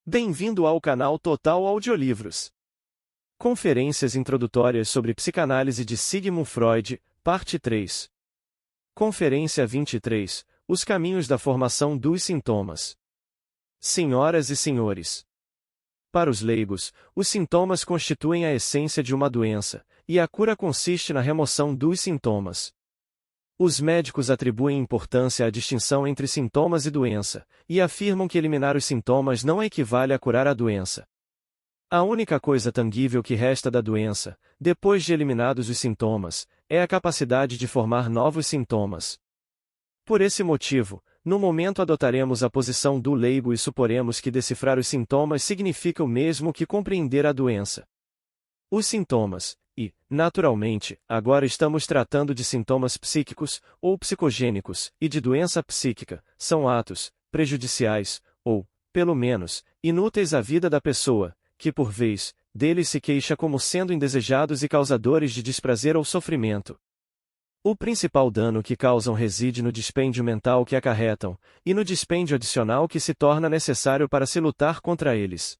Bem-vindo ao canal Total Audiolivros. Conferências introdutórias sobre psicanálise de Sigmund Freud, parte 3. Conferência 23, Os caminhos da formação dos sintomas. Senhoras e senhores. Para os leigos, os sintomas constituem a essência de uma doença, e a cura consiste na remoção dos sintomas. Os médicos atribuem importância à distinção entre sintomas e doença, e afirmam que eliminar os sintomas não equivale a curar a doença. A única coisa tangível que resta da doença, depois de eliminados os sintomas, é a capacidade de formar novos sintomas. Por esse motivo, no momento adotaremos a posição do leigo e suporemos que decifrar os sintomas significa o mesmo que compreender a doença. Os sintomas, e, naturalmente, agora estamos tratando de sintomas psíquicos, ou psicogênicos, e de doença psíquica, são atos, prejudiciais, ou, pelo menos, inúteis à vida da pessoa, que por vez, deles se queixa como sendo indesejados e causadores de desprazer ou sofrimento. O principal dano que causam reside no dispêndio mental que acarretam, e no dispêndio adicional que se torna necessário para se lutar contra eles.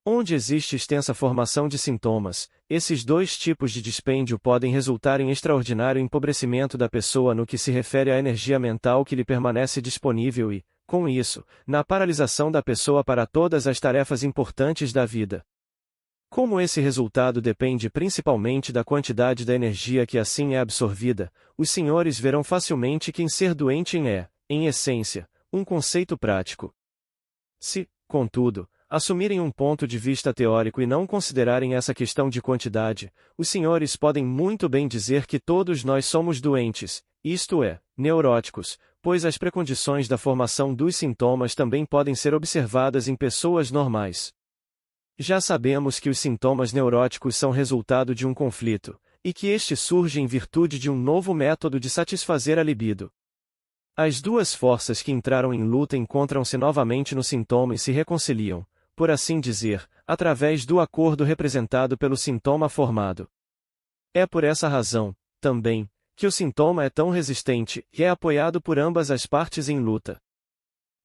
Onde existe extensa formação de sintomas, esses dois tipos de dispêndio podem resultar em extraordinário empobrecimento da pessoa no que se refere à energia mental que lhe permanece disponível e, com isso, na paralisação da pessoa para todas as tarefas importantes da vida. Como esse resultado depende principalmente da quantidade da energia que assim é absorvida, os senhores verão facilmente que ser doente é, em essência, um conceito prático. Se, contudo, assumirem um ponto de vista teórico e não considerarem essa questão de quantidade, os senhores podem muito bem dizer que todos nós somos doentes, isto é, neuróticos, pois as precondições da formação dos sintomas também podem ser observadas em pessoas normais. Já sabemos que os sintomas neuróticos são resultado de um conflito, e que este surge em virtude de um novo método de satisfazer a libido. As duas forças que entraram em luta encontram-se novamente no sintoma e se reconciliam, por assim dizer, através do acordo representado pelo sintoma formado. É por essa razão, também, que o sintoma é tão resistente e é apoiado por ambas as partes em luta.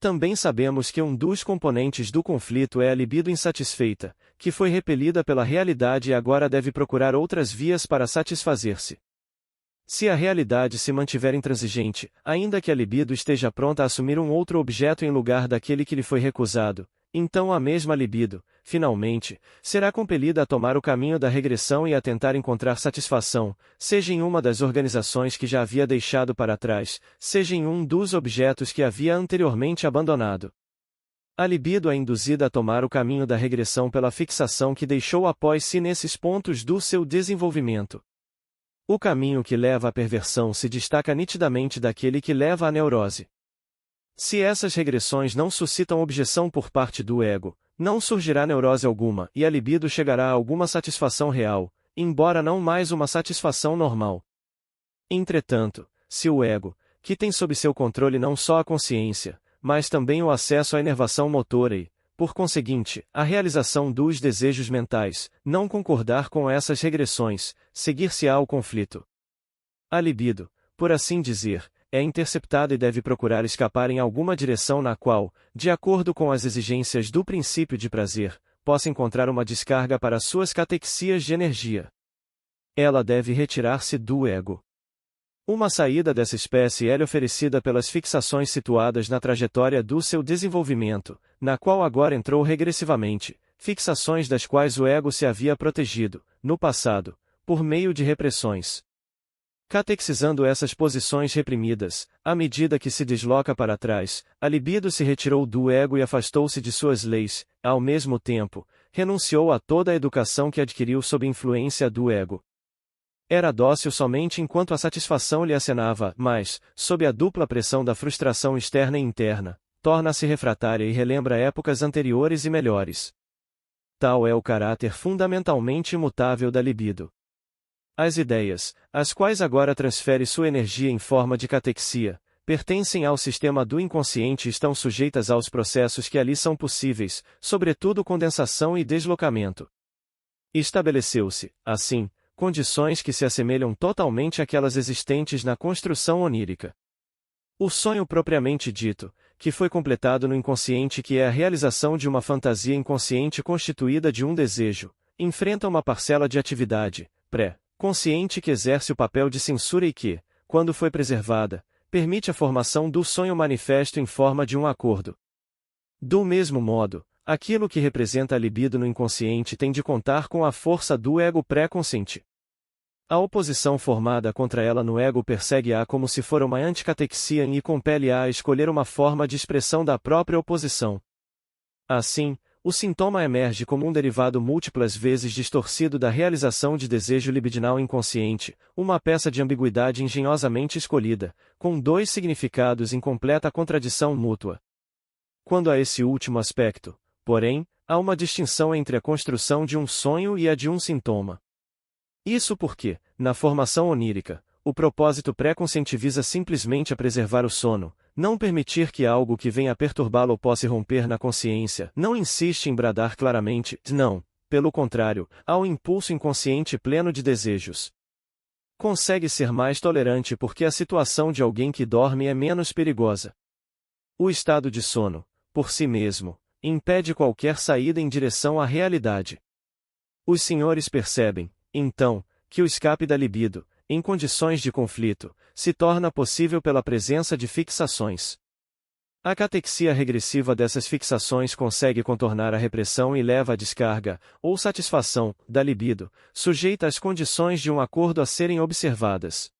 Também sabemos que um dos componentes do conflito é a libido insatisfeita, que foi repelida pela realidade e agora deve procurar outras vias para satisfazer-se. Se a realidade se mantiver intransigente, ainda que a libido esteja pronta a assumir um outro objeto em lugar daquele que lhe foi recusado, então a mesma libido, finalmente, será compelida a tomar o caminho da regressão e a tentar encontrar satisfação, seja em uma das organizações que já havia deixado para trás, seja em um dos objetos que havia anteriormente abandonado. A libido é induzida a tomar o caminho da regressão pela fixação que deixou após si nesses pontos do seu desenvolvimento. O caminho que leva à perversão se destaca nitidamente daquele que leva à neurose. Se essas regressões não suscitam objeção por parte do ego, não surgirá neurose alguma e a libido chegará a alguma satisfação real, embora não mais uma satisfação normal. Entretanto, se o ego, que tem sob seu controle não só a consciência, mas também o acesso à inervação motora e, por conseguinte, a realização dos desejos mentais, não concordar com essas regressões, seguir-se-á o conflito. A libido, por assim dizer, é interceptada e deve procurar escapar em alguma direção na qual, de acordo com as exigências do princípio de prazer, possa encontrar uma descarga para suas catexias de energia. Ela deve retirar-se do ego. Uma saída dessa espécie é-lhe oferecida pelas fixações situadas na trajetória do seu desenvolvimento, na qual agora entrou regressivamente, fixações das quais o ego se havia protegido, no passado, por meio de repressões. Catexizando essas posições reprimidas, à medida que se desloca para trás, a libido se retirou do ego e afastou-se de suas leis, ao mesmo tempo, renunciou a toda a educação que adquiriu sob influência do ego. Era dócil somente enquanto a satisfação lhe acenava, mas, sob a dupla pressão da frustração externa e interna, torna-se refratária e relembra épocas anteriores e melhores. Tal é o caráter fundamentalmente imutável da libido. As ideias, às quais agora transfere sua energia em forma de catexia, pertencem ao sistema do inconsciente e estão sujeitas aos processos que ali são possíveis, sobretudo condensação e deslocamento. Estabeleceu-se, assim, condições que se assemelham totalmente àquelas existentes na construção onírica. O sonho propriamente dito, que foi completado no inconsciente, que é a realização de uma fantasia inconsciente constituída de um desejo, enfrenta uma parcela de atividade pré-consciente que exerce o papel de censura e que, quando foi preservada, permite a formação do sonho manifesto em forma de um acordo. Do mesmo modo, aquilo que representa a libido no inconsciente tem de contar com a força do ego pré-consciente. A oposição formada contra ela no ego persegue-a como se for uma anticatexia e compele-a a escolher uma forma de expressão da própria oposição. Assim, o sintoma emerge como um derivado múltiplas vezes distorcido da realização de desejo libidinal inconsciente, uma peça de ambiguidade engenhosamente escolhida, com dois significados em completa contradição mútua. Quando a esse último aspecto, porém, há uma distinção entre a construção de um sonho e a de um sintoma. Isso porque, na formação onírica, o propósito pré-consciente visa simplesmente a preservar o sono, não permitir que algo que venha a perturbá-lo possa romper na consciência, não insiste em bradar claramente, não, pelo contrário, há um impulso inconsciente pleno de desejos. Consegue ser mais tolerante porque a situação de alguém que dorme é menos perigosa. O estado de sono, por si mesmo, impede qualquer saída em direção à realidade. Os senhores percebem, então, que o escape da libido, em condições de conflito, se torna possível pela presença de fixações. A catexia regressiva dessas fixações consegue contornar a repressão e leva à descarga, ou satisfação, da libido, sujeita às condições de um acordo a serem observadas.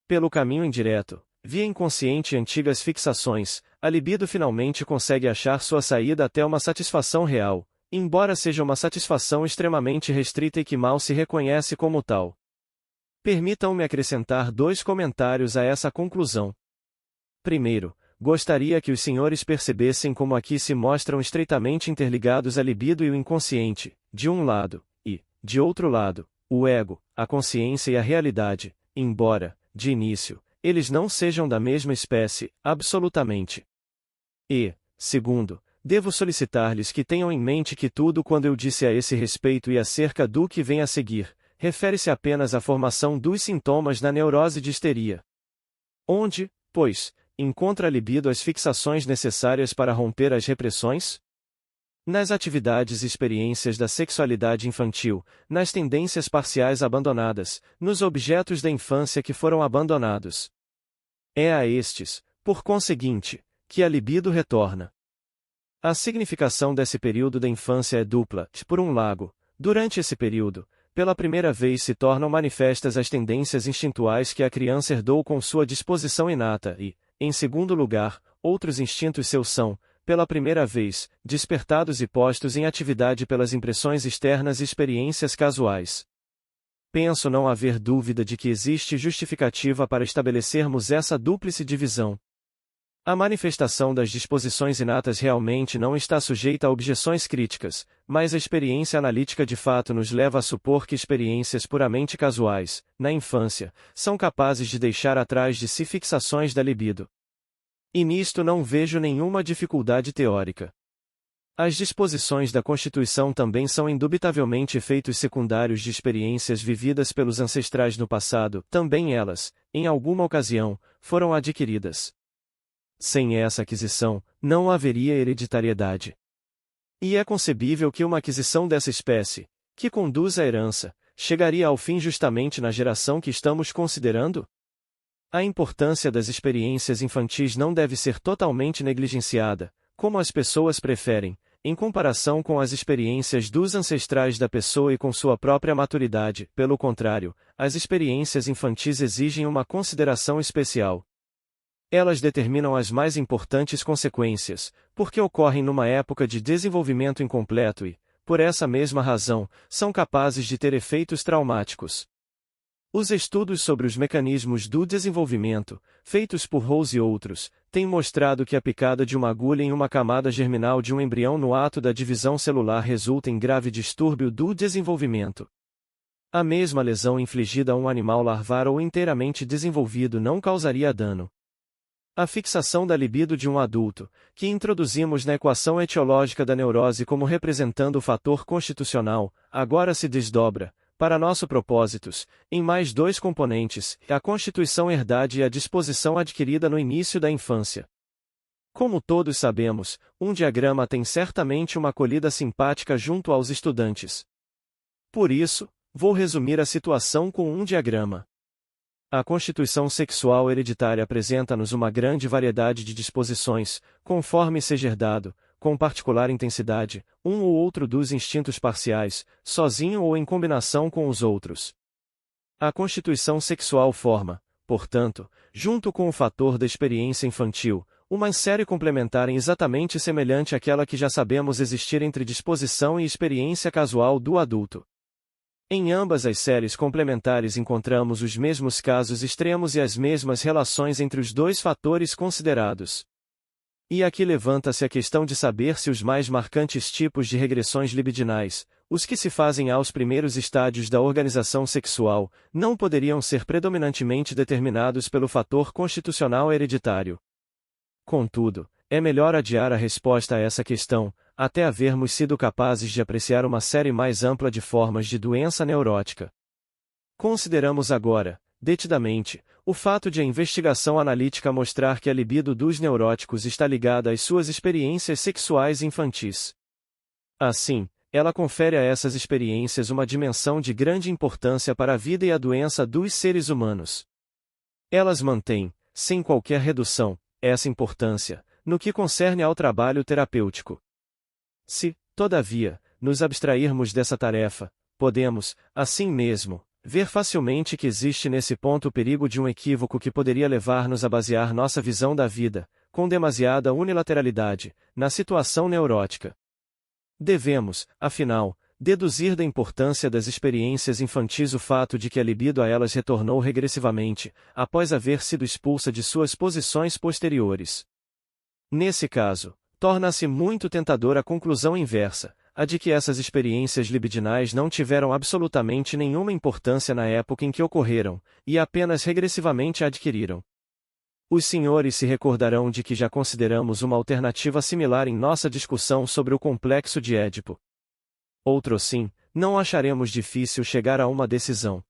Pelo caminho indireto, via inconsciente e antigas fixações, a libido finalmente consegue achar sua saída até uma satisfação real, embora seja uma satisfação extremamente restrita e que mal se reconhece como tal. Permitam-me acrescentar dois comentários a essa conclusão. Primeiro, gostaria que os senhores percebessem como aqui se mostram estreitamente interligados a libido e o inconsciente, de um lado, e, de outro lado, o ego, a consciência e a realidade, embora, de início, eles não sejam da mesma espécie, absolutamente. E, segundo, devo solicitar-lhes que tenham em mente que tudo quando eu disse a esse respeito e acerca do que vem a seguir, refere-se apenas à formação dos sintomas na neurose de histeria. Onde, pois, encontra a libido as fixações necessárias para romper as repressões? Nas atividades e experiências da sexualidade infantil, nas tendências parciais abandonadas, nos objetos da infância que foram abandonados. É a estes, por conseguinte, que a libido retorna. A significação desse período da infância é dupla. Por um lado, durante esse período, pela primeira vez se tornam manifestas as tendências instintuais que a criança herdou com sua disposição inata e, em segundo lugar, outros instintos seus são, pela primeira vez, despertados e postos em atividade pelas impressões externas e experiências casuais. Penso não haver dúvida de que existe justificativa para estabelecermos essa dúplice divisão. A manifestação das disposições inatas realmente não está sujeita a objeções críticas, mas a experiência analítica de fato nos leva a supor que experiências puramente casuais, na infância, são capazes de deixar atrás de si fixações da libido. E nisto não vejo nenhuma dificuldade teórica. As disposições da Constituição também são indubitavelmente efeitos secundários de experiências vividas pelos ancestrais no passado, também elas, em alguma ocasião, foram adquiridas. Sem essa aquisição, não haveria hereditariedade. E é concebível que uma aquisição dessa espécie, que conduz à herança, chegaria ao fim justamente na geração que estamos considerando? A importância das experiências infantis não deve ser totalmente negligenciada, como as pessoas preferem, em comparação com as experiências dos ancestrais da pessoa e com sua própria maturidade. Pelo contrário, as experiências infantis exigem uma consideração especial. Elas determinam as mais importantes consequências, porque ocorrem numa época de desenvolvimento incompleto e, por essa mesma razão, são capazes de ter efeitos traumáticos. Os estudos sobre os mecanismos do desenvolvimento, feitos por Rose e outros, têm mostrado que a picada de uma agulha em uma camada germinal de um embrião no ato da divisão celular resulta em grave distúrbio do desenvolvimento. A mesma lesão infligida a um animal larvar ou inteiramente desenvolvido não causaria dano. A fixação da libido de um adulto, que introduzimos na equação etiológica da neurose como representando o fator constitucional, agora se desdobra, para nossos propósitos, em mais dois componentes, a constituição herdade e a disposição adquirida no início da infância. Como todos sabemos, um diagrama tem certamente uma acolhida simpática junto aos estudantes. Por isso, vou resumir a situação com um diagrama. A constituição sexual hereditária apresenta-nos uma grande variedade de disposições, conforme seja herdado, com particular intensidade, um ou outro dos instintos parciais, sozinho ou em combinação com os outros. A constituição sexual forma, portanto, junto com o fator da experiência infantil, uma série complementar exatamente semelhante àquela que já sabemos existir entre disposição e experiência casual do adulto. Em ambas as séries complementares encontramos os mesmos casos extremos e as mesmas relações entre os dois fatores considerados. E aqui levanta-se a questão de saber se os mais marcantes tipos de regressões libidinais, os que se fazem aos primeiros estádios da organização sexual, não poderiam ser predominantemente determinados pelo fator constitucional hereditário. Contudo, é melhor adiar a resposta a essa questão, até havermos sido capazes de apreciar uma série mais ampla de formas de doença neurótica. Consideramos agora, detidamente, o fato de a investigação analítica mostrar que a libido dos neuróticos está ligada às suas experiências sexuais infantis. Assim, ela confere a essas experiências uma dimensão de grande importância para a vida e a doença dos seres humanos. Elas mantêm, sem qualquer redução, essa importância, no que concerne ao trabalho terapêutico. Se, todavia, nos abstrairmos dessa tarefa, podemos, assim mesmo, ver facilmente que existe nesse ponto o perigo de um equívoco que poderia levar-nos a basear nossa visão da vida, com demasiada unilateralidade, na situação neurótica. Devemos, afinal, deduzir da importância das experiências infantis o fato de que a libido a elas retornou regressivamente, após haver sido expulsa de suas posições posteriores. Nesse caso, torna-se muito tentadora a conclusão inversa, a de que essas experiências libidinais não tiveram absolutamente nenhuma importância na época em que ocorreram, e apenas regressivamente a adquiriram. Os senhores se recordarão de que já consideramos uma alternativa similar em nossa discussão sobre o complexo de Édipo. Outrosim, não acharemos difícil chegar a uma decisão.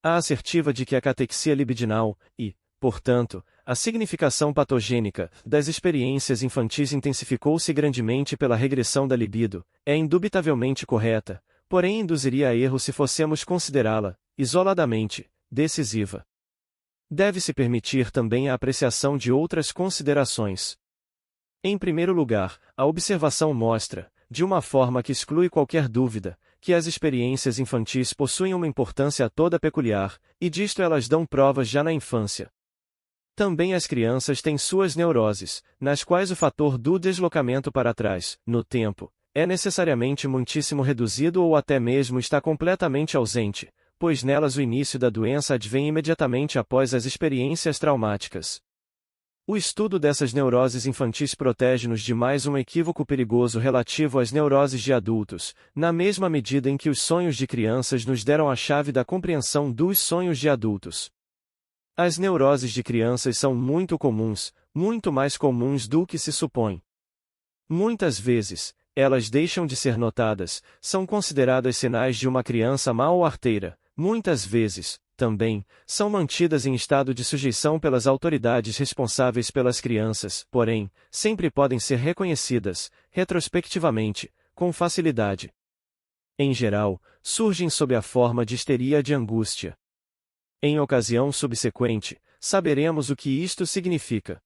A assertiva de que a catexia libidinal, e, portanto, a significação patogênica das experiências infantis intensificou-se grandemente pela regressão da libido, é indubitavelmente correta, porém induziria a erro se fossemos considerá-la, isoladamente, decisiva. Deve-se permitir também a apreciação de outras considerações. Em primeiro lugar, a observação mostra, de uma forma que exclui qualquer dúvida, que as experiências infantis possuem uma importância toda peculiar, e disto elas dão provas já na infância. Também as crianças têm suas neuroses, nas quais o fator do deslocamento para trás, no tempo, é necessariamente muitíssimo reduzido ou até mesmo está completamente ausente, pois nelas o início da doença advém imediatamente após as experiências traumáticas. O estudo dessas neuroses infantis protege-nos de mais um equívoco perigoso relativo às neuroses de adultos, na mesma medida em que os sonhos de crianças nos deram a chave da compreensão dos sonhos de adultos. As neuroses de crianças são muito comuns, muito mais comuns do que se supõe. Muitas vezes, elas deixam de ser notadas, são consideradas sinais de uma criança má ou arteira, muitas vezes, também, são mantidas em estado de sujeição pelas autoridades responsáveis pelas crianças, porém, sempre podem ser reconhecidas, retrospectivamente, com facilidade. Em geral, surgem sob a forma de histeria de angústia. Em ocasião subsequente, saberemos o que isto significa.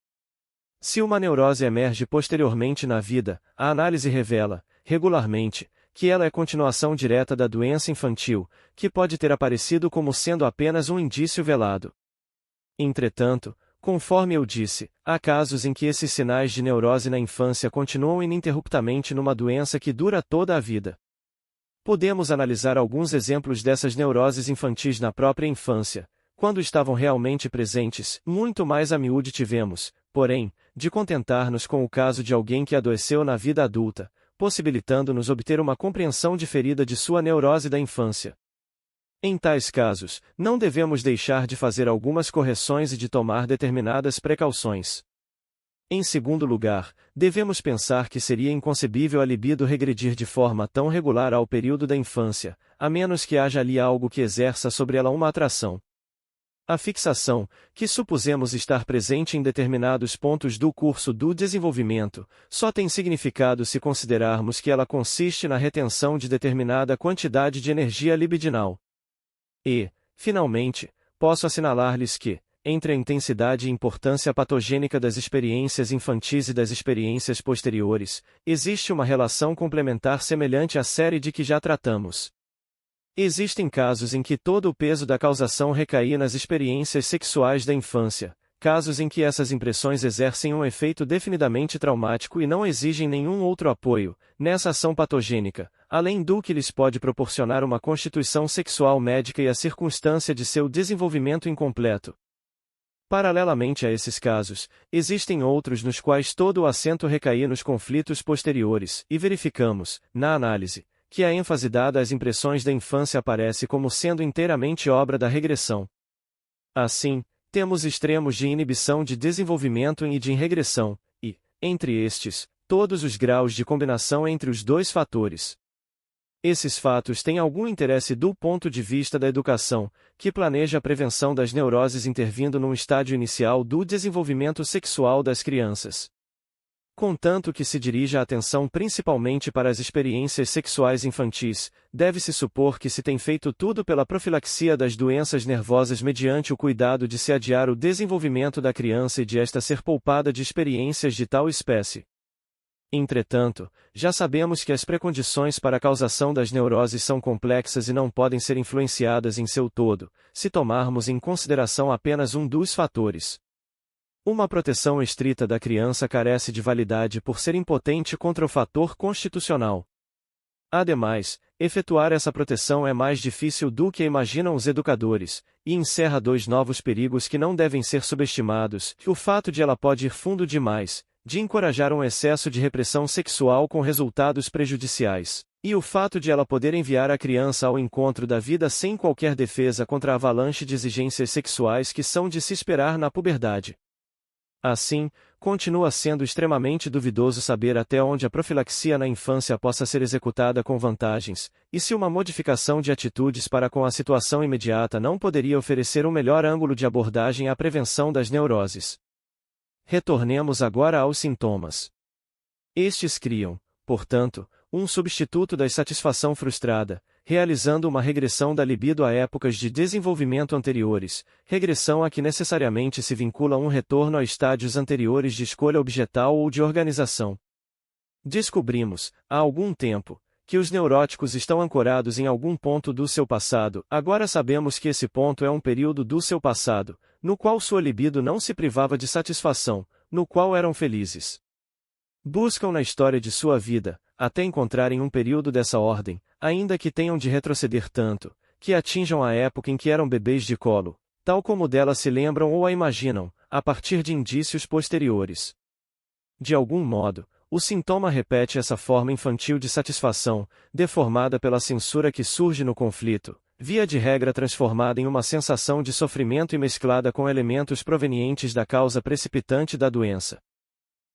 Se uma neurose emerge posteriormente na vida, a análise revela, regularmente, que ela é continuação direta da doença infantil, que pode ter aparecido como sendo apenas um indício velado. Entretanto, conforme eu disse, há casos em que esses sinais de neurose na infância continuam ininterruptamente numa doença que dura toda a vida. Podemos analisar alguns exemplos dessas neuroses infantis na própria infância, quando estavam realmente presentes, muito mais a miúde tivemos, porém, de contentar-nos com o caso de alguém que adoeceu na vida adulta, possibilitando-nos obter uma compreensão diferida de sua neurose da infância. Em tais casos, não devemos deixar de fazer algumas correções e de tomar determinadas precauções. Em segundo lugar, devemos pensar que seria inconcebível a libido regredir de forma tão regular ao período da infância, a menos que haja ali algo que exerça sobre ela uma atração. A fixação, que supusemos estar presente em determinados pontos do curso do desenvolvimento, só tem significado se considerarmos que ela consiste na retenção de determinada quantidade de energia libidinal. E, finalmente, posso assinalar-lhes que, entre a intensidade e importância patogênica das experiências infantis e das experiências posteriores, existe uma relação complementar semelhante à série de que já tratamos. Existem casos em que todo o peso da causação recaía nas experiências sexuais da infância, casos em que essas impressões exercem um efeito definidamente traumático e não exigem nenhum outro apoio, nessa ação patogênica, além do que lhes pode proporcionar uma constituição sexual médica e a circunstância de seu desenvolvimento incompleto. Paralelamente a esses casos, existem outros nos quais todo o acento recaía nos conflitos posteriores, e verificamos, na análise, que a ênfase dada às impressões da infância aparece como sendo inteiramente obra da regressão. Assim, temos extremos de inibição de desenvolvimento e de regressão, e, entre estes, todos os graus de combinação entre os dois fatores. Esses fatos têm algum interesse do ponto de vista da educação, que planeja a prevenção das neuroses intervindo num estágio inicial do desenvolvimento sexual das crianças. Contanto que se dirija a atenção principalmente para as experiências sexuais infantis, deve-se supor que se tem feito tudo pela profilaxia das doenças nervosas mediante o cuidado de se adiar o desenvolvimento da criança e de esta ser poupada de experiências de tal espécie. Entretanto, já sabemos que as precondições para a causação das neuroses são complexas e não podem ser influenciadas em seu todo, se tomarmos em consideração apenas um dos fatores. Uma proteção estrita da criança carece de validade por ser impotente contra o fator constitucional. Ademais, efetuar essa proteção é mais difícil do que imaginam os educadores, e encerra dois novos perigos que não devem ser subestimados: o fato de ela pode ir fundo demais, de encorajar um excesso de repressão sexual com resultados prejudiciais, e o fato de ela poder enviar a criança ao encontro da vida sem qualquer defesa contra a avalanche de exigências sexuais que são de se esperar na puberdade. Assim, continua sendo extremamente duvidoso saber até onde a profilaxia na infância possa ser executada com vantagens, e se uma modificação de atitudes para com a situação imediata não poderia oferecer um melhor ângulo de abordagem à prevenção das neuroses. Retornemos agora aos sintomas. Estes criam, portanto, um substituto da satisfação frustrada, realizando uma regressão da libido a épocas de desenvolvimento anteriores, regressão a que necessariamente se vincula um retorno a estádios anteriores de escolha objetal ou de organização. Descobrimos, há algum tempo, que os neuróticos estão ancorados em algum ponto do seu passado. Agora sabemos que esse ponto é um período do seu passado, no qual sua libido não se privava de satisfação, no qual eram felizes. Buscam na história de sua vida, até encontrarem um período dessa ordem, ainda que tenham de retroceder tanto, que atinjam a época em que eram bebês de colo, tal como dela se lembram ou a imaginam, a partir de indícios posteriores. De algum modo, o sintoma repete essa forma infantil de satisfação, deformada pela censura que surge no conflito, via de regra transformada em uma sensação de sofrimento e mesclada com elementos provenientes da causa precipitante da doença.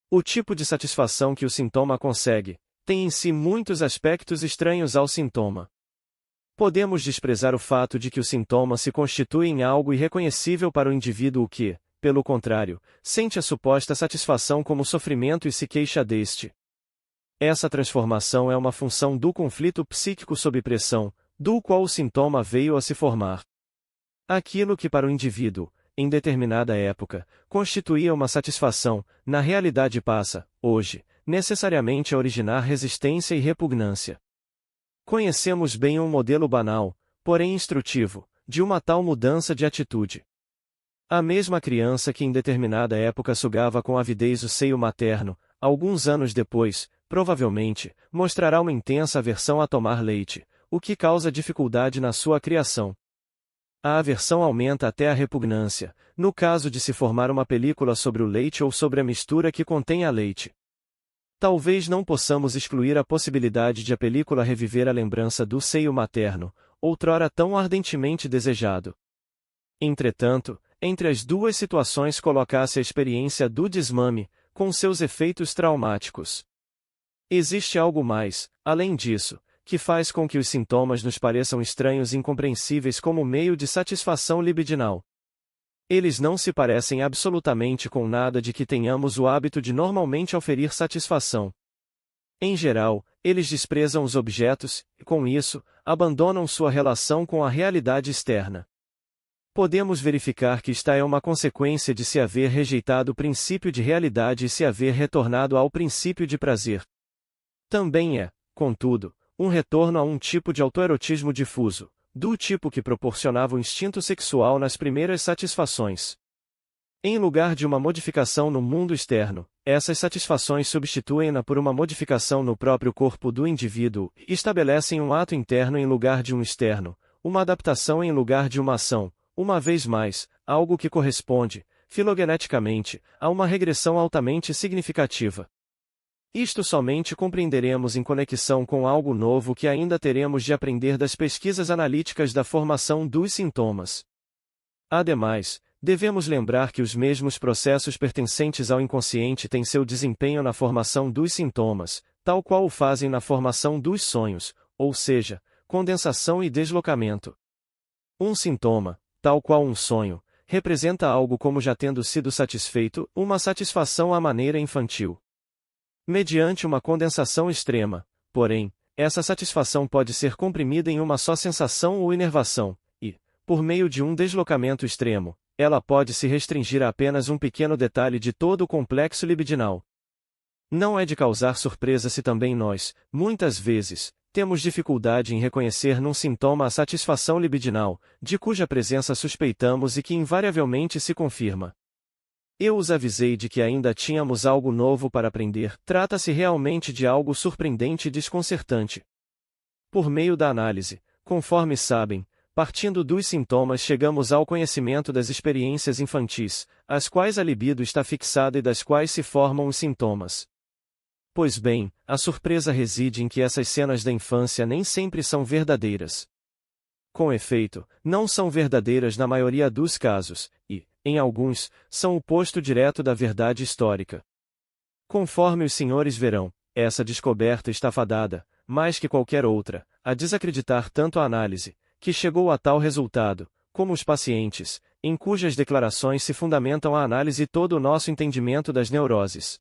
O tipo de satisfação que o sintoma consegue, tem em si muitos aspectos estranhos ao sintoma. Podemos desprezar o fato de que o sintoma se constitui em algo irreconhecível para o indivíduo que, pelo contrário, sente a suposta satisfação como sofrimento e se queixa deste. Essa transformação é uma função do conflito psíquico sob pressão, do qual o sintoma veio a se formar. Aquilo que para o indivíduo, em determinada época, constituía uma satisfação, na realidade passa, hoje, necessariamente a originar resistência e repugnância. Conhecemos bem um modelo banal, porém instrutivo, de uma tal mudança de atitude. A mesma criança que em determinada época sugava com avidez o seio materno, alguns anos depois, provavelmente, mostrará uma intensa aversão a tomar leite, o que causa dificuldade na sua criação. A aversão aumenta até a repugnância, no caso de se formar uma película sobre o leite ou sobre a mistura que contenha leite. Talvez não possamos excluir a possibilidade de a película reviver a lembrança do seio materno, outrora tão ardentemente desejado. Entretanto, entre as duas situações coloca-se a experiência do desmame, com seus efeitos traumáticos. Existe algo mais, além disso, que faz com que os sintomas nos pareçam estranhos e incompreensíveis como meio de satisfação libidinal. Eles não se parecem absolutamente com nada de que tenhamos o hábito de normalmente oferir satisfação. Em geral, eles desprezam os objetos e, com isso, abandonam sua relação com a realidade externa. Podemos verificar que esta é uma consequência de se haver rejeitado o princípio de realidade e se haver retornado ao princípio de prazer. Também é, contudo, um retorno a um tipo de autoerotismo difuso, do tipo que proporcionava o instinto sexual nas primeiras satisfações. Em lugar de uma modificação no mundo externo, essas satisfações substituem-na por uma modificação no próprio corpo do indivíduo e estabelecem um ato interno em lugar de um externo, uma adaptação em lugar de uma ação, uma vez mais, algo que corresponde, filogeneticamente, a uma regressão altamente significativa. Isto somente compreenderemos em conexão com algo novo que ainda teremos de aprender das pesquisas analíticas da formação dos sintomas. Ademais, devemos lembrar que os mesmos processos pertencentes ao inconsciente têm seu desempenho na formação dos sintomas, tal qual o fazem na formação dos sonhos, ou seja, condensação e deslocamento. Um sintoma, tal qual um sonho, representa algo como já tendo sido satisfeito, uma satisfação à maneira infantil. Mediante uma condensação extrema, porém, essa satisfação pode ser comprimida em uma só sensação ou inervação, e, por meio de um deslocamento extremo, ela pode se restringir a apenas um pequeno detalhe de todo o complexo libidinal. Não é de causar surpresa se também nós, muitas vezes, temos dificuldade em reconhecer num sintoma a satisfação libidinal, de cuja presença suspeitamos e que invariavelmente se confirma. Eu os avisei de que ainda tínhamos algo novo para aprender. Trata-se realmente de algo surpreendente e desconcertante. Por meio da análise, conforme sabem, partindo dos sintomas chegamos ao conhecimento das experiências infantis, às quais a libido está fixada e das quais se formam os sintomas. Pois bem, a surpresa reside em que essas cenas da infância nem sempre são verdadeiras. Com efeito, não são verdadeiras na maioria dos casos, e, em alguns, são o oposto direto da verdade histórica. Conforme os senhores verão, essa descoberta está fadada, mais que qualquer outra, a desacreditar tanto a análise, que chegou a tal resultado, como os pacientes, em cujas declarações se fundamentam a análise e todo o nosso entendimento das neuroses.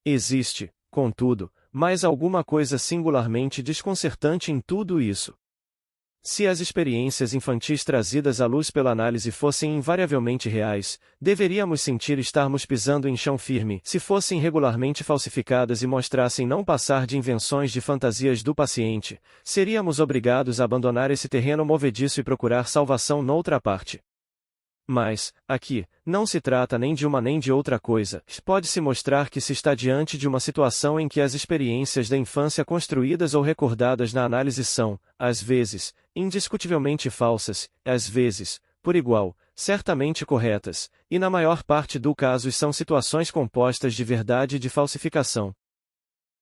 Existe, contudo, mais alguma coisa singularmente desconcertante em tudo isso. Se as experiências infantis trazidas à luz pela análise fossem invariavelmente reais, deveríamos sentir estarmos pisando em chão firme. Se fossem regularmente falsificadas e mostrassem não passar de invenções de fantasias do paciente, seríamos obrigados a abandonar esse terreno movediço e procurar salvação noutra parte. Mas, aqui, não se trata nem de uma nem de outra coisa. Pode-se mostrar que se está diante de uma situação em que as experiências da infância construídas ou recordadas na análise são, às vezes, indiscutivelmente falsas, às vezes, por igual, certamente corretas, e na maior parte dos casos são situações compostas de verdade e de falsificação.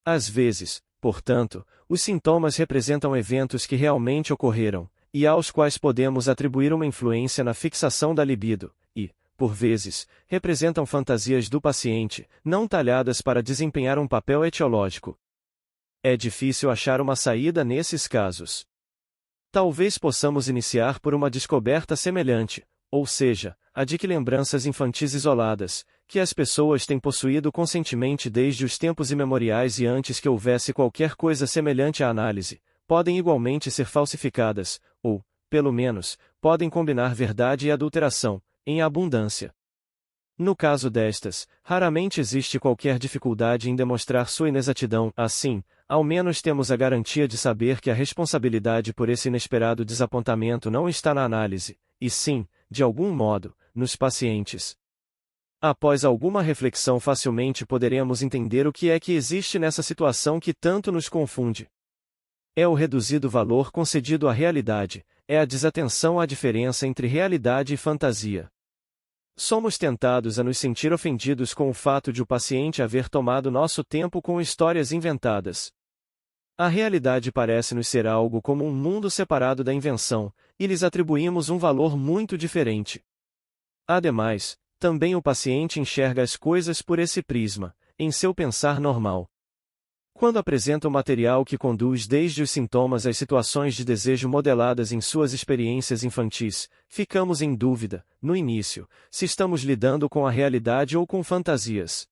Às vezes, portanto, os sintomas representam eventos que realmente ocorreram, e aos quais podemos atribuir uma influência na fixação da libido, e, por vezes, representam fantasias do paciente, não talhadas para desempenhar um papel etiológico. É difícil achar uma saída nesses casos. Talvez possamos iniciar por uma descoberta semelhante, ou seja, a de que lembranças infantis isoladas, que as pessoas têm possuído conscientemente desde os tempos imemoriais e antes que houvesse qualquer coisa semelhante à análise, podem igualmente ser falsificadas, ou, pelo menos, podem combinar verdade e adulteração, em abundância. No caso destas, raramente existe qualquer dificuldade em demonstrar sua inexatidão. Assim, ao menos temos a garantia de saber que a responsabilidade por esse inesperado desapontamento não está na análise, e sim, de algum modo, nos pacientes. Após alguma reflexão facilmente poderemos entender o que é que existe nessa situação que tanto nos confunde. É o reduzido valor concedido à realidade, é a desatenção à diferença entre realidade e fantasia. Somos tentados a nos sentir ofendidos com o fato de o paciente haver tomado nosso tempo com histórias inventadas. A realidade parece-nos ser algo como um mundo separado da invenção, e lhes atribuímos um valor muito diferente. Ademais, também o paciente enxerga as coisas por esse prisma, em seu pensar normal. Quando apresenta o material que conduz desde os sintomas às situações de desejo modeladas em suas experiências infantis, ficamos em dúvida, no início, se estamos lidando com a realidade ou com fantasias.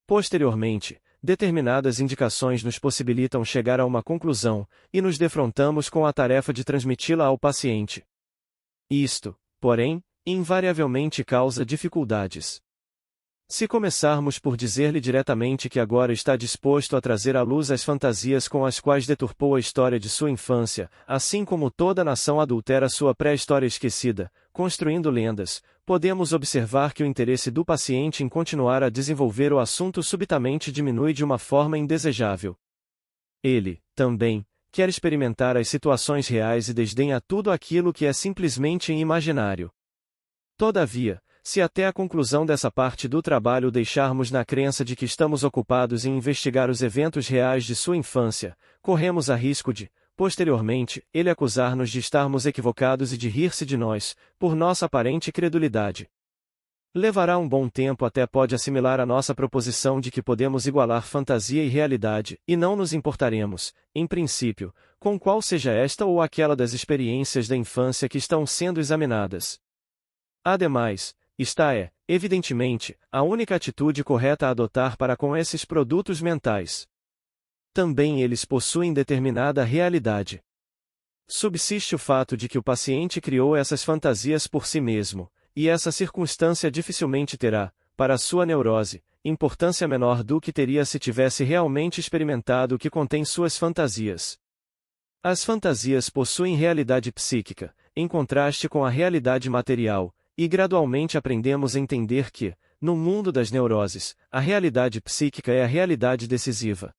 Posteriormente, determinadas indicações nos possibilitam chegar a uma conclusão, e nos defrontamos com a tarefa de transmiti-la ao paciente. Isto, porém, invariavelmente causa dificuldades. Se começarmos por dizer-lhe diretamente que agora está disposto a trazer à luz as fantasias com as quais deturpou a história de sua infância, assim como toda nação adultera sua pré-história esquecida, construindo lendas, podemos observar que o interesse do paciente em continuar a desenvolver o assunto subitamente diminui de uma forma indesejável. Ele, também, quer experimentar as situações reais e desdenha tudo aquilo que é simplesmente imaginário. Todavia, se até a conclusão dessa parte do trabalho deixarmos na crença de que estamos ocupados em investigar os eventos reais de sua infância, corremos a risco de, posteriormente, ele acusar-nos de estarmos equivocados e de rir-se de nós, por nossa aparente credulidade. Levará um bom tempo até pode assimilar a nossa proposição de que podemos igualar fantasia e realidade, e não nos importaremos, em princípio, com qual seja esta ou aquela das experiências da infância que estão sendo examinadas. Ademais, esta é, evidentemente, a única atitude correta a adotar para com esses produtos mentais. Também eles possuem determinada realidade. Subsiste o fato de que o paciente criou essas fantasias por si mesmo, e essa circunstância dificilmente terá, para a sua neurose, importância menor do que teria se tivesse realmente experimentado o que contém suas fantasias. As fantasias possuem realidade psíquica, em contraste com a realidade material, e gradualmente aprendemos a entender que, no mundo das neuroses, a realidade psíquica é a realidade decisiva.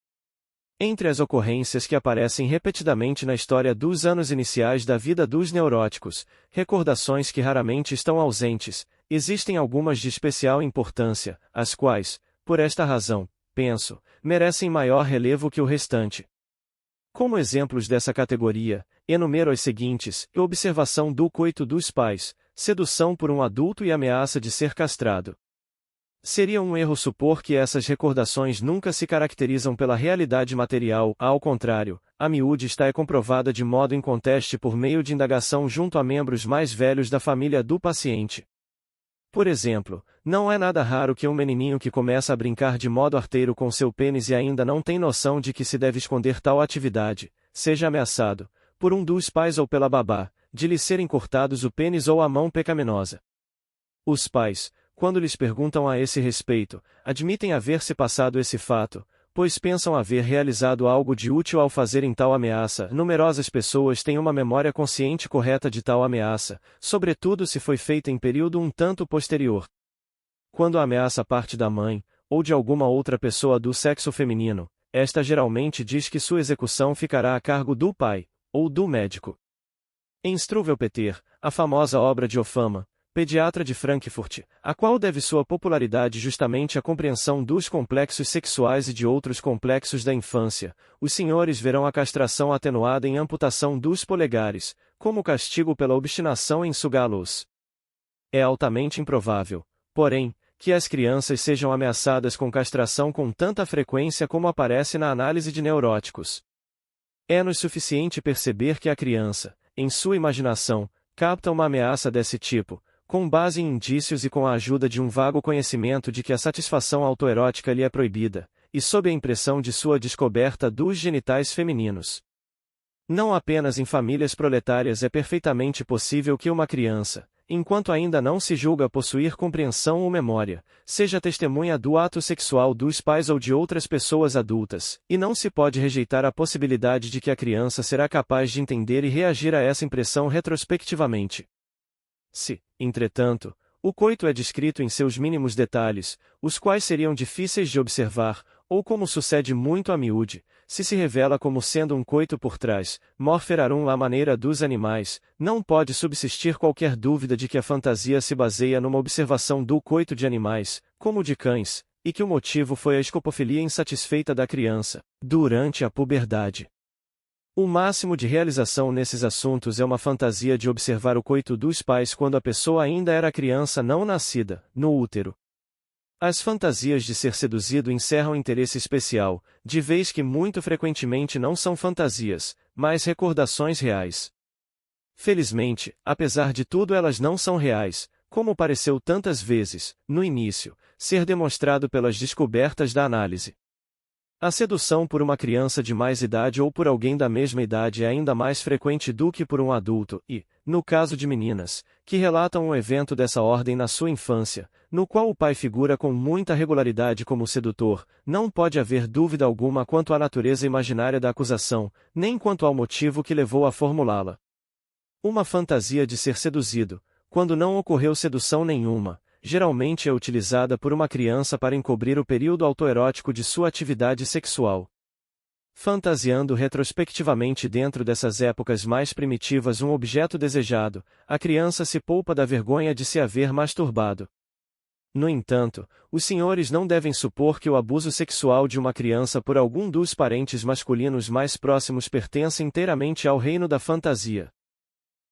Entre as ocorrências que aparecem repetidamente na história dos anos iniciais da vida dos neuróticos, recordações que raramente estão ausentes, existem algumas de especial importância, as quais, por esta razão, penso, merecem maior relevo que o restante. Como exemplos dessa categoria, enumero as seguintes: observação do coito dos pais, sedução por um adulto e ameaça de ser castrado. Seria um erro supor que essas recordações nunca se caracterizam pela realidade material, ao contrário, a miúde está comprovada de modo inconteste por meio de indagação junto a membros mais velhos da família do paciente. Por exemplo, não é nada raro que um menininho que começa a brincar de modo arteiro com seu pênis e ainda não tem noção de que se deve esconder tal atividade, seja ameaçado, por um dos pais ou pela babá, de lhe serem cortados o pênis ou a mão pecaminosa. Os pais, quando lhes perguntam a esse respeito, admitem haver-se passado esse fato, pois pensam haver realizado algo de útil ao fazerem tal ameaça. Numerosas pessoas têm uma memória consciente correta de tal ameaça, sobretudo se foi feita em período um tanto posterior. Quando a ameaça parte da mãe, ou de alguma outra pessoa do sexo feminino, esta geralmente diz que sua execução ficará a cargo do pai, ou do médico. Em Struwelpeter, a famosa obra de Ofama, pediatra de Frankfurt, a qual deve sua popularidade justamente à compreensão dos complexos sexuais e de outros complexos da infância, os senhores verão a castração atenuada em amputação dos polegares, como castigo pela obstinação em sugá-los. É altamente improvável, porém, que as crianças sejam ameaçadas com castração com tanta frequência como aparece na análise de neuróticos. É-nos suficiente perceber que a criança, em sua imaginação, capta uma ameaça desse tipo, com base em indícios e com a ajuda de um vago conhecimento de que a satisfação autoerótica lhe é proibida, e sob a impressão de sua descoberta dos genitais femininos. Não apenas em famílias proletárias é perfeitamente possível que uma criança, enquanto ainda não se julga possuir compreensão ou memória, seja testemunha do ato sexual dos pais ou de outras pessoas adultas, e não se pode rejeitar a possibilidade de que a criança será capaz de entender e reagir a essa impressão retrospectivamente. Se, entretanto, o coito é descrito em seus mínimos detalhes, os quais seriam difíceis de observar, ou como sucede muito a miúde, se revela como sendo um coito por trás, morferarum à maneira dos animais, não pode subsistir qualquer dúvida de que a fantasia se baseia numa observação do coito de animais, como de cães, e que o motivo foi a escopofilia insatisfeita da criança, durante a puberdade. O máximo de realização nesses assuntos é uma fantasia de observar o coito dos pais quando a pessoa ainda era criança não nascida, no útero. As fantasias de ser seduzido encerram interesse especial, de vez que muito frequentemente não são fantasias, mas recordações reais. Felizmente, apesar de tudo elas não são reais, como pareceu tantas vezes, no início, ser demonstrado pelas descobertas da análise. A sedução por uma criança de mais idade ou por alguém da mesma idade é ainda mais frequente do que por um adulto e, no caso de meninas, que relatam um evento dessa ordem na sua infância, no qual o pai figura com muita regularidade como sedutor, não pode haver dúvida alguma quanto à natureza imaginária da acusação, nem quanto ao motivo que levou a formulá-la. Uma fantasia de ser seduzido, quando não ocorreu sedução nenhuma, geralmente é utilizada por uma criança para encobrir o período autoerótico de sua atividade sexual. Fantasiando retrospectivamente dentro dessas épocas mais primitivas um objeto desejado, a criança se poupa da vergonha de se haver masturbado. No entanto, os senhores não devem supor que o abuso sexual de uma criança por algum dos parentes masculinos mais próximos pertence inteiramente ao reino da fantasia.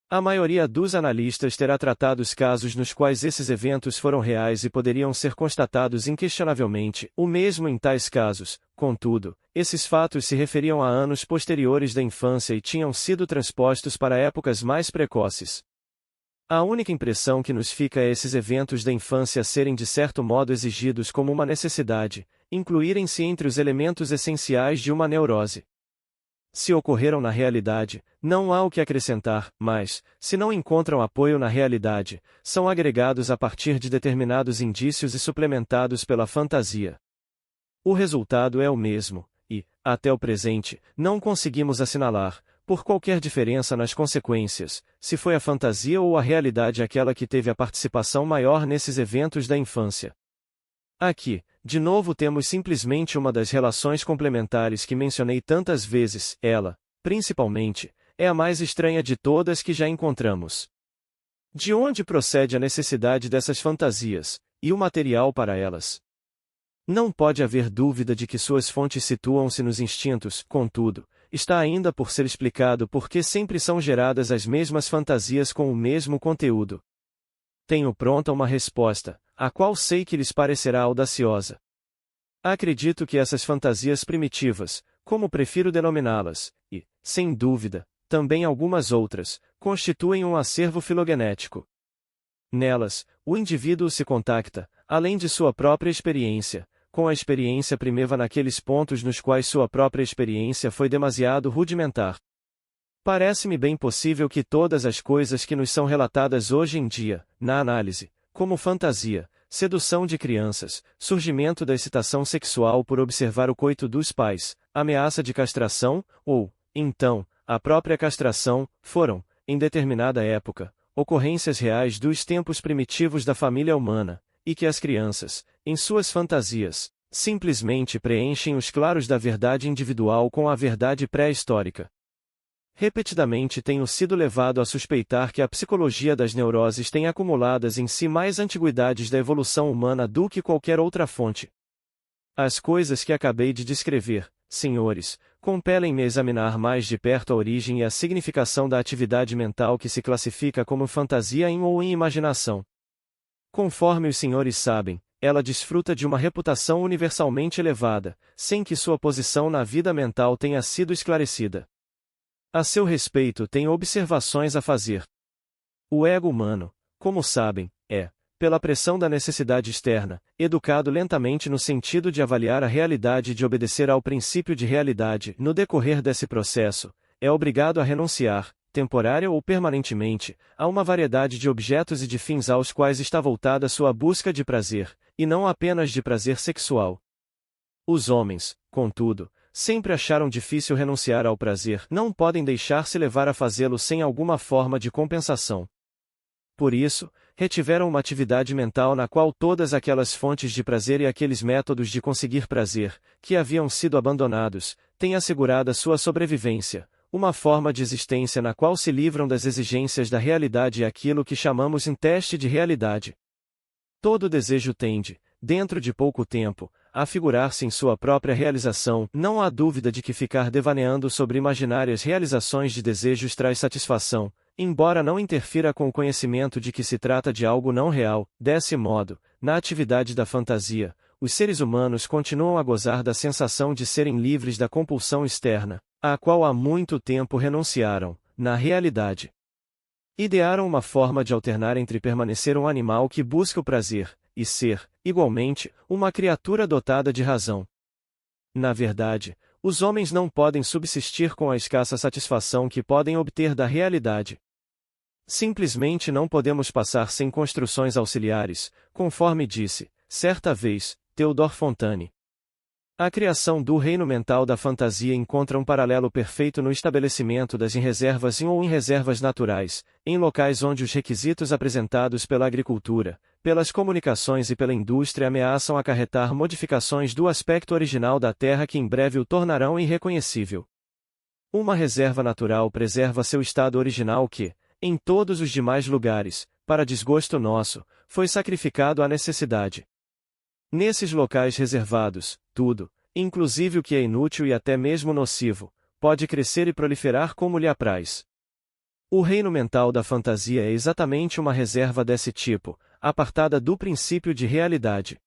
A maioria dos analistas terá tratado os casos nos quais esses eventos foram reais e poderiam ser constatados inquestionavelmente, o mesmo em tais casos. Contudo, esses fatos se referiam a anos posteriores da infância e tinham sido transpostos para épocas mais precoces. A única impressão que nos fica é esses eventos da infância serem de certo modo exigidos como uma necessidade, incluírem-se entre os elementos essenciais de uma neurose. Se ocorreram na realidade, não há o que acrescentar, mas, se não encontram apoio na realidade, são agregados a partir de determinados indícios e suplementados pela fantasia. O resultado é o mesmo, e, até o presente, não conseguimos assinalar, por qualquer diferença nas consequências, se foi a fantasia ou a realidade aquela que teve a participação maior nesses eventos da infância. Aqui, de novo temos simplesmente uma das relações complementares que mencionei tantas vezes, ela, principalmente, é a mais estranha de todas que já encontramos. De onde procede a necessidade dessas fantasias, e o material para elas? Não pode haver dúvida de que suas fontes situam-se nos instintos, contudo, está ainda por ser explicado por que sempre são geradas as mesmas fantasias com o mesmo conteúdo. Tenho pronta uma resposta, a qual sei que lhes parecerá audaciosa. Acredito que essas fantasias primitivas, como prefiro denominá-las, e, sem dúvida, também algumas outras, constituem um acervo filogenético. Nelas, o indivíduo se contacta, além de sua própria experiência, com a experiência primeva naqueles pontos nos quais sua própria experiência foi demasiado rudimentar. Parece-me bem possível que todas as coisas que nos são relatadas hoje em dia, na análise, como fantasia, sedução de crianças, surgimento da excitação sexual por observar o coito dos pais, ameaça de castração, ou, então, a própria castração, foram, em determinada época, ocorrências reais dos tempos primitivos da família humana, e que as crianças, em suas fantasias, simplesmente preenchem os claros da verdade individual com a verdade pré-histórica. Repetidamente tenho sido levado a suspeitar que a psicologia das neuroses tem acumuladas em si mais antiguidades da evolução humana do que qualquer outra fonte. As coisas que acabei de descrever, senhores, compelem-me a examinar mais de perto a origem e a significação da atividade mental que se classifica como fantasia ou em imaginação. Conforme os senhores sabem, ela desfruta de uma reputação universalmente elevada, sem que sua posição na vida mental tenha sido esclarecida. A seu respeito tenho observações a fazer. O ego humano, como sabem, é, pela pressão da necessidade externa, educado lentamente no sentido de avaliar a realidade e de obedecer ao princípio de realidade. No decorrer desse processo, é obrigado a renunciar, temporária ou permanentemente, a uma variedade de objetos e de fins aos quais está voltada sua busca de prazer, e não apenas de prazer sexual. Os homens, contudo, sempre acharam difícil renunciar ao prazer, não podem deixar-se levar a fazê-lo sem alguma forma de compensação. Por isso, retiveram uma atividade mental na qual todas aquelas fontes de prazer e aqueles métodos de conseguir prazer, que haviam sido abandonados, têm assegurado a sua sobrevivência, uma forma de existência na qual se livram das exigências da realidade e aquilo que chamamos em teste de realidade. Todo desejo tende, dentro de pouco tempo, a figurar-se em sua própria realização. Não há dúvida de que ficar devaneando sobre imaginárias realizações de desejos traz satisfação, embora não interfira com o conhecimento de que se trata de algo não real. Desse modo, na atividade da fantasia, os seres humanos continuam a gozar da sensação de serem livres da compulsão externa, à qual há muito tempo renunciaram. Na realidade, idearam uma forma de alternar entre permanecer um animal que busca o prazer, e ser, igualmente, uma criatura dotada de razão. Na verdade, os homens não podem subsistir com a escassa satisfação que podem obter da realidade. Simplesmente não podemos passar sem construções auxiliares, conforme disse, certa vez, Theodore Fontane. A criação do reino mental da fantasia encontra um paralelo perfeito no estabelecimento das reservas ou em reservas naturais, em locais onde os requisitos apresentados pela agricultura, pelas comunicações e pela indústria ameaçam acarretar modificações do aspecto original da terra que em breve o tornarão irreconhecível. Uma reserva natural preserva seu estado original que, em todos os demais lugares, para desgosto nosso, foi sacrificado à necessidade. Nesses locais reservados, tudo, inclusive o que é inútil e até mesmo nocivo, pode crescer e proliferar como lhe apraz. O reino mental da fantasia é exatamente uma reserva desse tipo, apartada do princípio de realidade.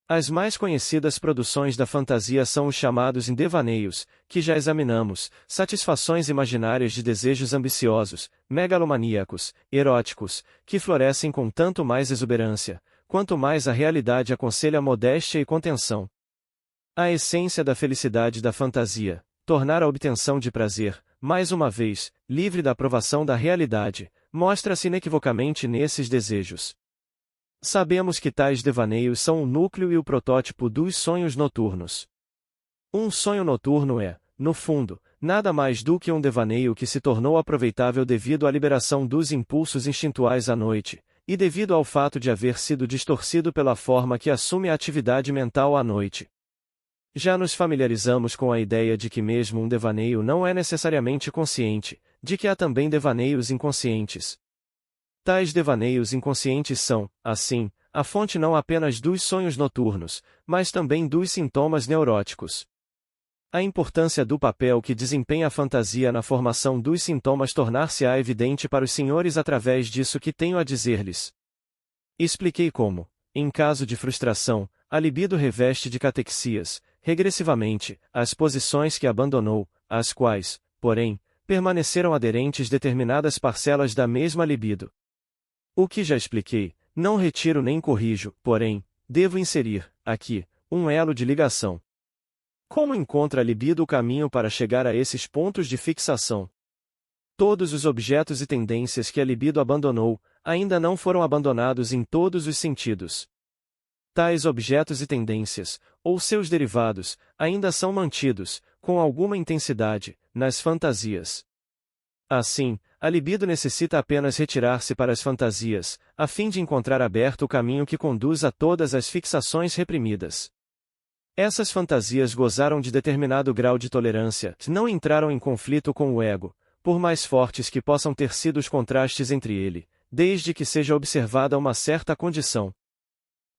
As mais conhecidas produções da fantasia são os chamados devaneios, que já examinamos, satisfações imaginárias de desejos ambiciosos, megalomaníacos, eróticos, que florescem com tanto mais exuberância, quanto mais a realidade aconselha modéstia e contenção. A essência da felicidade da fantasia, tornar a obtenção de prazer, mais uma vez, livre da aprovação da realidade, mostra-se inequivocamente nesses desejos. Sabemos que tais devaneios são o núcleo e o protótipo dos sonhos noturnos. Um sonho noturno é, no fundo, nada mais do que um devaneio que se tornou aproveitável devido à liberação dos impulsos instintuais à noite, e devido ao fato de haver sido distorcido pela forma que assume a atividade mental à noite. Já nos familiarizamos com a ideia de que mesmo um devaneio não é necessariamente consciente, de que há também devaneios inconscientes. Tais devaneios inconscientes são, assim, a fonte não apenas dos sonhos noturnos, mas também dos sintomas neuróticos. A importância do papel que desempenha a fantasia na formação dos sintomas tornar-se-á evidente para os senhores através disso que tenho a dizer-lhes. Expliquei como, em caso de frustração, a libido reveste de catexias, regressivamente, as posições que abandonou, às quais, porém, permaneceram aderentes determinadas parcelas da mesma libido. O que já expliquei, não retiro nem corrijo, porém, devo inserir, aqui, um elo de ligação. Como encontra a libido o caminho para chegar a esses pontos de fixação? Todos os objetos e tendências que a libido abandonou, ainda não foram abandonados em todos os sentidos. Tais objetos e tendências, ou seus derivados, ainda são mantidos, com alguma intensidade, nas fantasias. Assim, a libido necessita apenas retirar-se para as fantasias, a fim de encontrar aberto o caminho que conduz a todas as fixações reprimidas. Essas fantasias gozaram de determinado grau de tolerância, não entraram em conflito com o ego, por mais fortes que possam ter sido os contrastes entre ele, desde que seja observada uma certa condição.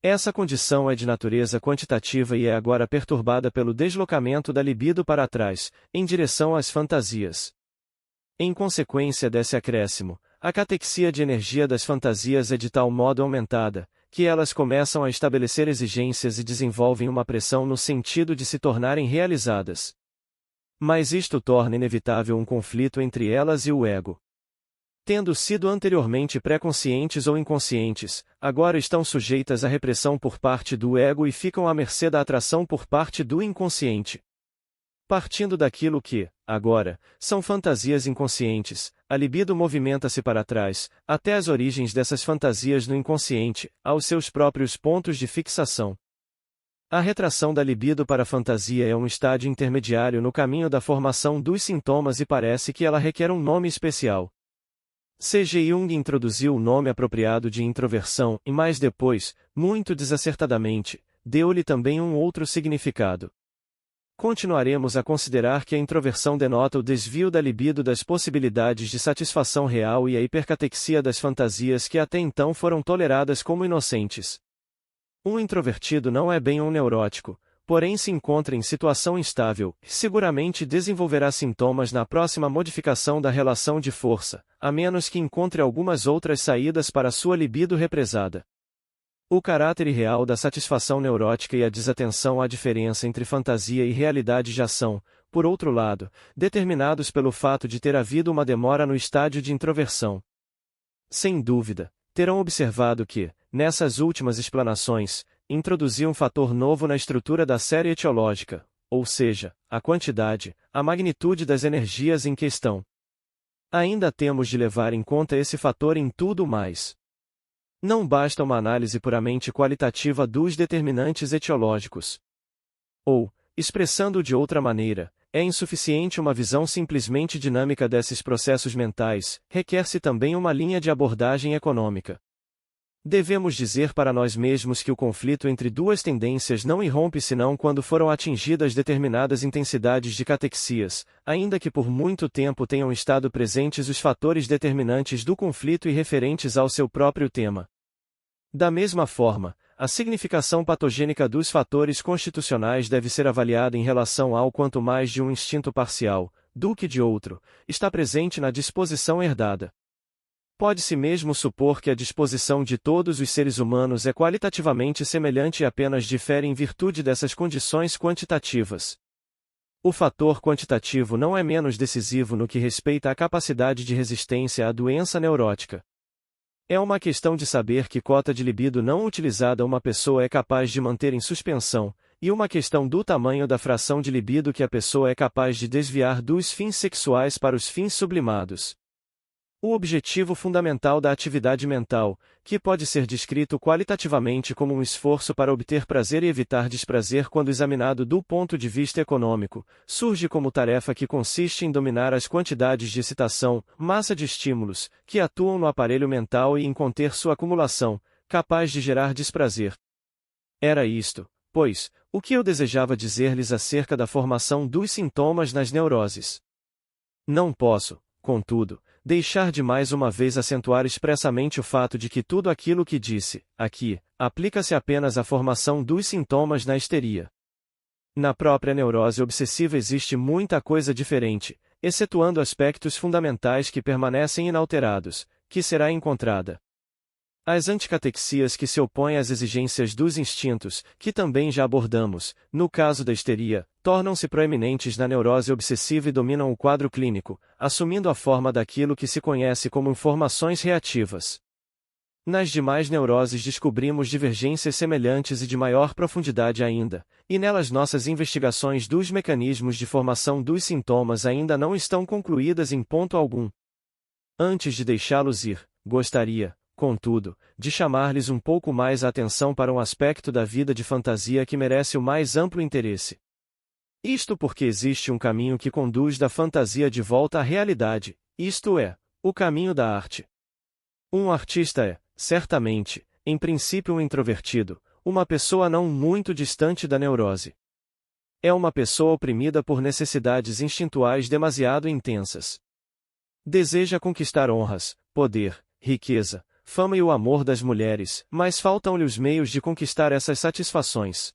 Essa condição é de natureza quantitativa e é agora perturbada pelo deslocamento da libido para trás, em direção às fantasias. Em consequência desse acréscimo, a catexia de energia das fantasias é de tal modo aumentada, que elas começam a estabelecer exigências e desenvolvem uma pressão no sentido de se tornarem realizadas. Mas isto torna inevitável um conflito entre elas e o ego. Tendo sido anteriormente pré-conscientes ou inconscientes, agora estão sujeitas à repressão por parte do ego e ficam à mercê da atração por parte do inconsciente. Partindo daquilo que, agora, são fantasias inconscientes, a libido movimenta-se para trás, até as origens dessas fantasias no inconsciente, aos seus próprios pontos de fixação. A retração da libido para a fantasia é um estágio intermediário no caminho da formação dos sintomas e parece que ela requer um nome especial. C.G. Jung introduziu o nome apropriado de introversão e mais depois, muito desacertadamente, deu-lhe também um outro significado. Continuaremos a considerar que a introversão denota o desvio da libido das possibilidades de satisfação real e a hipercatexia das fantasias que até então foram toleradas como inocentes. Um introvertido não é bem um neurótico, porém se encontra em situação instável, seguramente desenvolverá sintomas na próxima modificação da relação de força, a menos que encontre algumas outras saídas para sua libido represada. O caráter irreal da satisfação neurótica e a desatenção à diferença entre fantasia e realidade já são, por outro lado, determinados pelo fato de ter havido uma demora no estádio de introversão. Sem dúvida, terão observado que, nessas últimas explanações, introduzi um fator novo na estrutura da série etiológica, ou seja, a quantidade, a magnitude das energias em questão. Ainda temos de levar em conta esse fator em tudo mais. Não basta uma análise puramente qualitativa dos determinantes etiológicos. Ou, expressando de outra maneira, é insuficiente uma visão simplesmente dinâmica desses processos mentais, requer-se também uma linha de abordagem econômica. Devemos dizer para nós mesmos que o conflito entre duas tendências não irrompe senão quando foram atingidas determinadas intensidades de catexias, ainda que por muito tempo tenham estado presentes os fatores determinantes do conflito e referentes ao seu próprio tema. Da mesma forma, a significação patogênica dos fatores constitucionais deve ser avaliada em relação ao quanto mais de um instinto parcial, do que de outro, está presente na disposição herdada. Pode-se mesmo supor que a disposição de todos os seres humanos é qualitativamente semelhante e apenas difere em virtude dessas condições quantitativas. O fator quantitativo não é menos decisivo no que respeita à capacidade de resistência à doença neurótica. É uma questão de saber que cota de libido não utilizada uma pessoa é capaz de manter em suspensão, e uma questão do tamanho da fração de libido que a pessoa é capaz de desviar dos fins sexuais para os fins sublimados. O objetivo fundamental da atividade mental, que pode ser descrito qualitativamente como um esforço para obter prazer e evitar desprazer quando examinado do ponto de vista econômico, surge como tarefa que consiste em dominar as quantidades de excitação, massa de estímulos, que atuam no aparelho mental e em conter sua acumulação, capaz de gerar desprazer. Era isto, pois, o que eu desejava dizer-lhes acerca da formação dos sintomas nas neuroses. Não posso, contudo, deixar de mais uma vez acentuar expressamente o fato de que tudo aquilo que disse, aqui, aplica-se apenas à formação dos sintomas na histeria. Na própria neurose obsessiva existe muita coisa diferente, excetuando aspectos fundamentais que permanecem inalterados, que será encontrada. As anticatexias que se opõem às exigências dos instintos, que também já abordamos, no caso da histeria, tornam-se proeminentes na neurose obsessiva e dominam o quadro clínico, assumindo a forma daquilo que se conhece como informações reativas. Nas demais neuroses descobrimos divergências semelhantes e de maior profundidade ainda, e nelas nossas investigações dos mecanismos de formação dos sintomas ainda não estão concluídas em ponto algum. Antes de deixá-los ir, gostaria, contudo, de chamar-lhes um pouco mais a atenção para um aspecto da vida de fantasia que merece o mais amplo interesse. Isto porque existe um caminho que conduz da fantasia de volta à realidade, isto é, o caminho da arte. Um artista é, certamente, em princípio um introvertido, uma pessoa não muito distante da neurose. É uma pessoa oprimida por necessidades instintuais demasiado intensas. Deseja conquistar honras, poder, riqueza, fama e o amor das mulheres, mas faltam-lhe os meios de conquistar essas satisfações.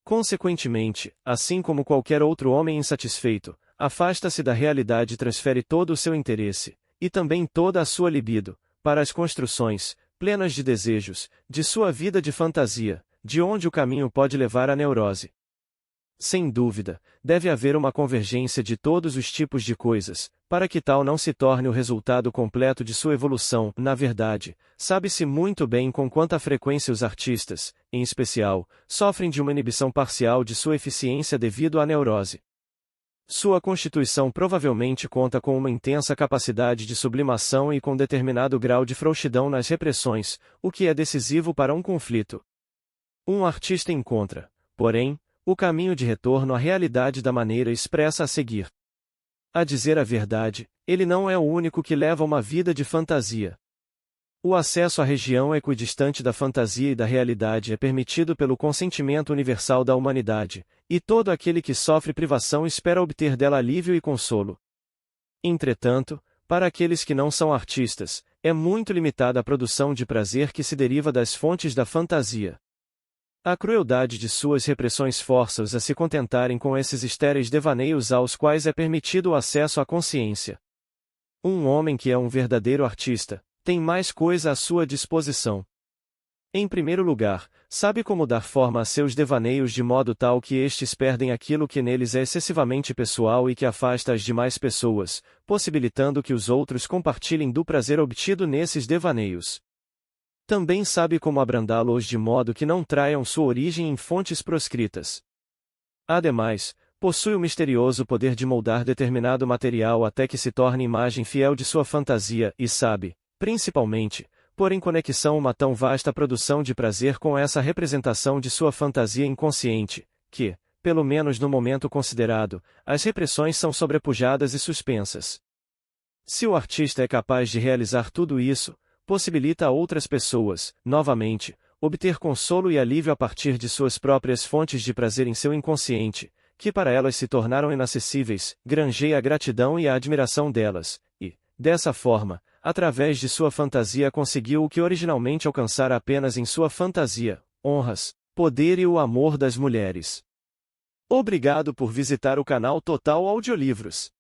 Consequentemente, assim como qualquer outro homem insatisfeito, afasta-se da realidade e transfere todo o seu interesse, e também toda a sua libido, para as construções, plenas de desejos, de sua vida de fantasia, de onde o caminho pode levar à neurose. Sem dúvida, deve haver uma convergência de todos os tipos de coisas, para que tal não se torne o resultado completo de sua evolução. Na verdade, sabe-se muito bem com quanta frequência os artistas, em especial, sofrem de uma inibição parcial de sua eficiência devido à neurose. Sua constituição provavelmente conta com uma intensa capacidade de sublimação e com determinado grau de frouxidão nas repressões, o que é decisivo para um conflito. Um artista encontra, porém, o caminho de retorno à realidade da maneira expressa a seguir. A dizer a verdade, ele não é o único que leva uma vida de fantasia. O acesso à região equidistante da fantasia e da realidade é permitido pelo consentimento universal da humanidade, e todo aquele que sofre privação espera obter dela alívio e consolo. Entretanto, para aqueles que não são artistas, é muito limitada a produção de prazer que se deriva das fontes da fantasia. A crueldade de suas repressões força-os a se contentarem com esses estéreis devaneios aos quais é permitido o acesso à consciência. Um homem que é um verdadeiro artista, tem mais coisa à sua disposição. Em primeiro lugar, sabe como dar forma a seus devaneios de modo tal que estes perdem aquilo que neles é excessivamente pessoal e que afasta as demais pessoas, possibilitando que os outros compartilhem do prazer obtido nesses devaneios. Também sabe como abrandá-los de modo que não traiam sua origem em fontes proscritas. Ademais, possui o misterioso poder de moldar determinado material até que se torne imagem fiel de sua fantasia e sabe, principalmente, pôr em conexão uma tão vasta produção de prazer com essa representação de sua fantasia inconsciente, que, pelo menos no momento considerado, as repressões são sobrepujadas e suspensas. Se o artista é capaz de realizar tudo isso, possibilita a outras pessoas, novamente, obter consolo e alívio a partir de suas próprias fontes de prazer em seu inconsciente, que para elas se tornaram inacessíveis, granjeia a gratidão e a admiração delas, e, dessa forma, através de sua fantasia conseguiu o que originalmente alcançara apenas em sua fantasia, honras, poder e o amor das mulheres. Obrigado por visitar o canal Total Audiolivros.